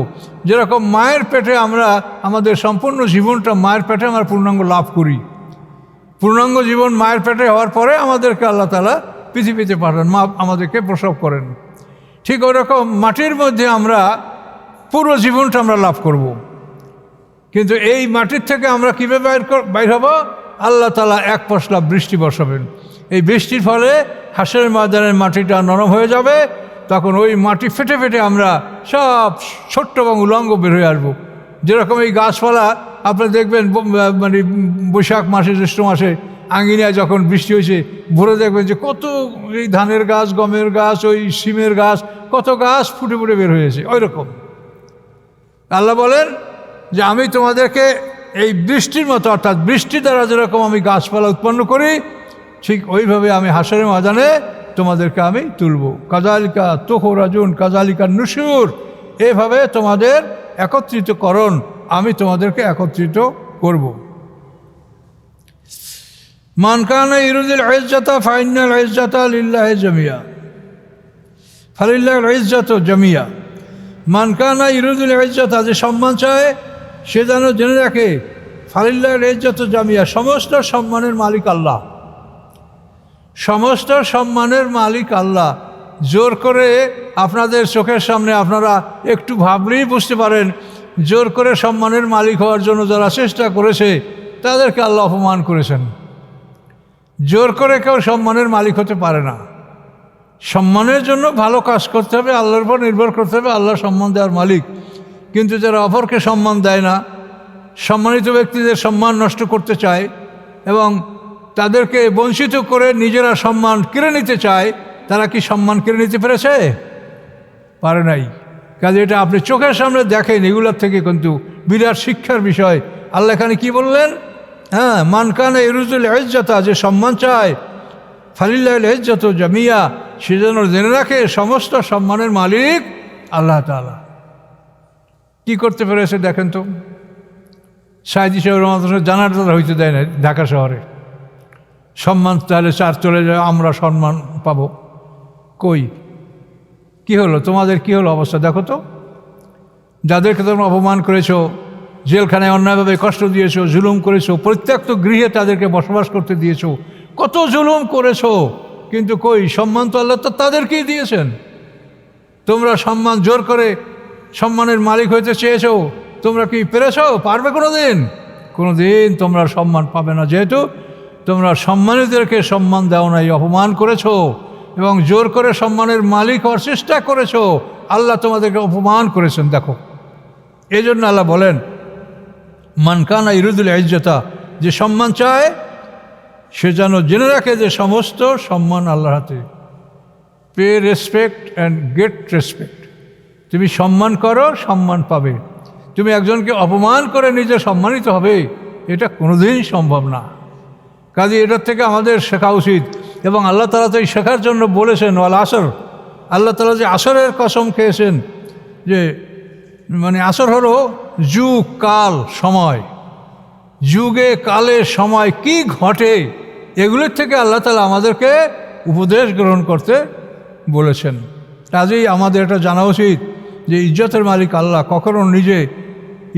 A: যেরকম মায়ের পেটে আমরা আমাদের সম্পূর্ণ জীবনটা মায়ের পেটে আমরা পূর্ণাঙ্গ লাভ করি, পূর্ণাঙ্গ জীবন মায়ের পেটে হওয়ার পরে আমাদেরকে আল্লাহ তাআলা পৃথিবীতে পাঠান, মা আমাদেরকে প্রসব করেন। ঠিক ওরকম মাটির মধ্যে আমরা পুরো জীবনটা আমরা লাভ করব। কিন্তু এই মাটির থেকে আমরা কীভাবে বাইর হব? আল্লাহ তাআলা এক পশলা বৃষ্টি বর্ষাবেন। এই বৃষ্টির ফলে হাসরের ময়দানের মাটিটা নরম হয়ে যাবে, তখন ওই মাটি ফেটে ফেটে আমরা সব ছোট্ট এবং উলঙ্গ বের হয়ে আসবো। যেরকম এই গাছপালা আপনারা দেখবেন মানে বৈশাখ মাসে জ্যৈষ্ঠ মাসে আঙ্গিনায় যখন বৃষ্টি হয়েছে ভরে দেখবেন যে কত এই ধানের গাছ, গমের গাছ, ওই সিমের গাছ, কত গাছ ফুটে ফুটে বের হয়েছে। ওই রকম আল্লাহ বলেন যে আমি তোমাদেরকে এই বৃষ্টির মতো, অর্থাৎ বৃষ্টি দ্বারা যেরকম আমি গাছপালা উৎপন্ন করি, ঠিক ওইভাবে আমি হাসরের ময়দানে তোমাদেরকে আমি তুলব। কাযালিকা তুখরাজুন কাযালিকা নুশুর, এভাবে তোমাদের একত্রিতকরণ, আমি তোমাদেরকে একত্রিত করব। মান কানা ইউরিদুল ইজ্জাতা ফাইন্নাল ইজ্জাতা লিল্লাহি জামিয়া, ফালিল্লাহিল ইজ্জাতু জামিয়া। মান কানা ইউরিদুল ইজ্জাতা, যে সম্মান চায় সে যেন জেনে রাখে, ফালিল্লাহিল ইজ্জাতু জামিয়া, সমস্ত সম্মানের মালিক আল্লাহ, সমস্ত সম্মানের মালিক আল্লাহ। জোর করে আপনাদের চোখের সামনে আপনারা একটু ভাবলেই বুঝতে পারেন, জোর করে সম্মানের মালিক হওয়ার জন্য যারা চেষ্টা করেছে তাদেরকে আল্লাহ অপমান করেছেন। জোর করে কেউ সম্মানের মালিক হতে পারে না। সম্মানের জন্য ভালো কাজ করতে হবে, আল্লাহর উপর নির্ভর করতে হবে, আল্লাহ সম্মান দেওয়ার মালিক। কিন্তু যারা অপরকে সম্মান দেয় না, সম্মানিত ব্যক্তিদের সম্মান নষ্ট করতে চায় এবং তাদেরকে বঞ্চিত করে নিজেরা সম্মান কেড়ে নিতে চায়, তারা কি সম্মান কেড়ে নিতে পেরেছে? পারে নাই। কাজে এটা আপনি চোখের সামনে দেখেন, এগুলোর থেকে কিন্তু বিরাট শিক্ষার বিষয়। আল্লাহ এখানে কি বললেন? হ্যাঁ, মান কানা ইউরিদুল ইজ্জাতা, যে সম্মান চায়, ফালিল্লাহিল ইজ্জাতু জামিয়া, সে যেন জেনে রাখে সমস্ত সম্মানের মালিক আল্লাহ তাআলা। কি করতে পেরেছে দেখেন তো। সাইদি সাহেব রহমতুল্লাহ জানাটা হইতে দেয় না ঢাকা শহরে। সম্মান তাহলে চার চলে যায়, আমরা সম্মান পাবো কই? কি হলো তোমাদের, কি হলো অবস্থা দেখো তো। যাদেরকে তোমরা অপমান করেছো, জেলখানায় অন্যায়ভাবে কষ্ট দিয়েছো, জুলুম করেছো, পরিত্যক্ত গৃহে তাদেরকে বসবাস করতে দিয়েছো, কত জুলুম করেছো, কিন্তু কই সম্মান তো আল্লাহ তো তাদেরকেই দিয়েছেন। তোমরা সম্মান জোর করে সম্মানের মালিক হইতে চেয়েছো, তোমরা কি পেরেছো? পারবে কোনো দিন? কোনো দিন তোমরা সম্মান পাবে না, যেহেতু তোমরা সম্মানীদেরকে সম্মান দাও নাই, অপমান করেছো এবং জোর করে সম্মানের মালিক হওয়ার চেষ্টা করেছো। আল্লাহ তোমাদেরকে অপমান করেছেন। দেখো, এই জন্য আল্লাহ বলেন মান কানা ইউরিদুল ইজ্জাতা, যে সম্মান চায় সে যেন জেনে রাখে যে সমস্ত সম্মান আল্লাহর হাতে। Pay respect and get respect. তুমি সম্মান করো, সম্মান পাবে। তুমি একজনকে অপমান করে নিজে সম্মানিত হবে, এটা কোনোদিনই সম্ভব না। কাজে এটার থেকে আমাদের শেখা উচিত। এবং আল্লাহ তাআলা তো এই শেখার জন্য বলেছেন ওয়াল আসর। আল্লাহ তাআলা যে আসরের কসম খেয়েছেন, যে মানে আসর হলো যুগ, কাল, সময়। যুগে কালে সময় কি ঘটে এগুলোর থেকে আল্লাহ তাআলা আমাদেরকে উপদেশ গ্রহণ করতে বলেছেন। কাজেই আমাদের এটা জানা উচিত যে ইজ্জতের মালিক আল্লাহ। কখনো নিজে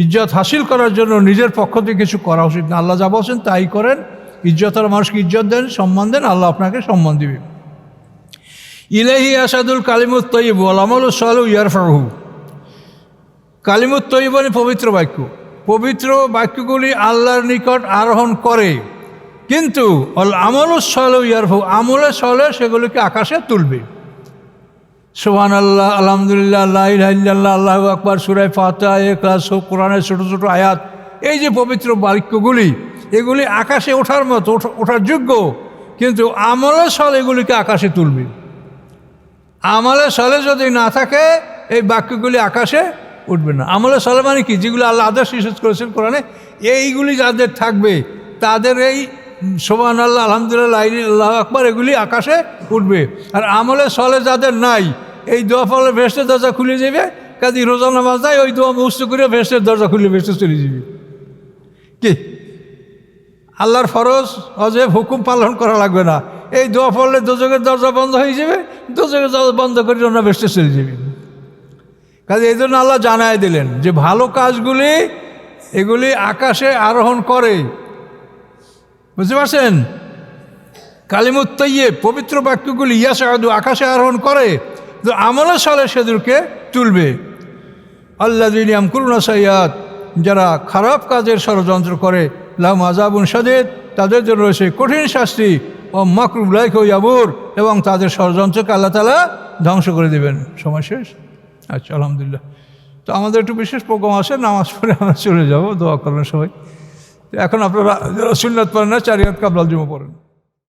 A: ইজ্জত হাসিল করার জন্য নিজের পক্ষ থেকে কিছু করা উচিত না। আল্লাহ যা বলছেন তাই করেন। ইজ্জতের মানুষকে ইজ্জত দেন, সম্মান দেন, আল্লাহ আপনাকে সম্মান দিবে। ইলাইহি আসাদুল কালিমুত তয়্যিব ওয়াল আমালুস সালিহু ইয়ারফাউহু। কালিমুত তয়্যিব মানে পবিত্র বাক্য। পবিত্র বাক্যগুলি আল্লাহর নিকট আরোহণ করে, কিন্তু আল আমালুস সালিহু ইয়ারফাউহু, আমলে সালেহ সেগুলিকে আকাশে তুলবে। সুবহানাল্লাহ, আলহামদুলিল্লাহ, লা ইলাহা ইল্লাল্লাহ, আল্লাহু আকবার, সূরা ফাতিহা, ইখলাস, কোরআনের ছোটো ছোটো আয়াত, এই যে পবিত্র বাক্যগুলি, এগুলি আকাশে ওঠার মতো, ওঠার যোগ্য, কিন্তু আমলে সালেহ এগুলিকে আকাশে তুলবে। আমলে সালেহ যদি না থাকে এই বাক্যগুলি আকাশে উঠবে না। আমলে সালেহ মানে কি? যেগুলি আল্লাহ আদেশ নিষেধ করেছেন কোরআনে, এইগুলি যাদের থাকবে তাদের এই সুবহানাল্লাহ, আলহামদুলিল্লাহ, আল্লাহু আকবার এগুলি আকাশে উঠবে। আর আমলে সালেহ যাদের নাই, এই দোয়া পড়লে ভেস্টের দরজা খুলে যাবে। কাজে রোজা নামাজ নাই, ওই দোয়া মুখস্থ করে ভেস্টের দরজা খুলে ভেস্টে চলে যাবে। কি আল্লাহর ফরজ অজেব হুকুম পালন করা লাগবে না। এই দোয়া পড়লে দোজখের দরজা বন্ধ হয়ে যাবে, দোজখের দরজা বন্ধ করে অন্য ভেস্টে চলে যাবে। কাজে এই জন্য আল্লাহ জানায় দিলেন যে ভালো কাজগুলি এগুলি আকাশে আরোহণ করে। বুঝতে পারছেন? কালিমুত তয়্যিব পবিত্র বাক্যগুলি ইয়াসাদু আকাশে আরোহণ করে, তো আমলে সালেহ সেগুলোকে তুলবে। আল্লাযীনা ইয়ামকুরুনা সাইয়্যাত, যারা খারাপ কাজের ষড়যন্ত্র করে, লাহুম আযাবুন শাদীদ, তাদের জন্য রয়েছে কঠিন শাস্তি। ও মাকরু উলাইকা ইয়াবুর, এবং তাদের ষড়যন্ত্রকে আল্লাহ তাআলা ধ্বংস করে দেবেন। সময় শেষ। আচ্ছা, আলহামদুলিল্লাহ। তো আমাদের একটু বিশেষ প্রোগ্রাম আছে, নামাজ পড়ে আমরা চলে যাব। দোয়া করবেন সবাই। এখন আপনারা যারা সুন্নাত পড়েন না, 4 রাকাত কাবলাল জুমা পড়েন।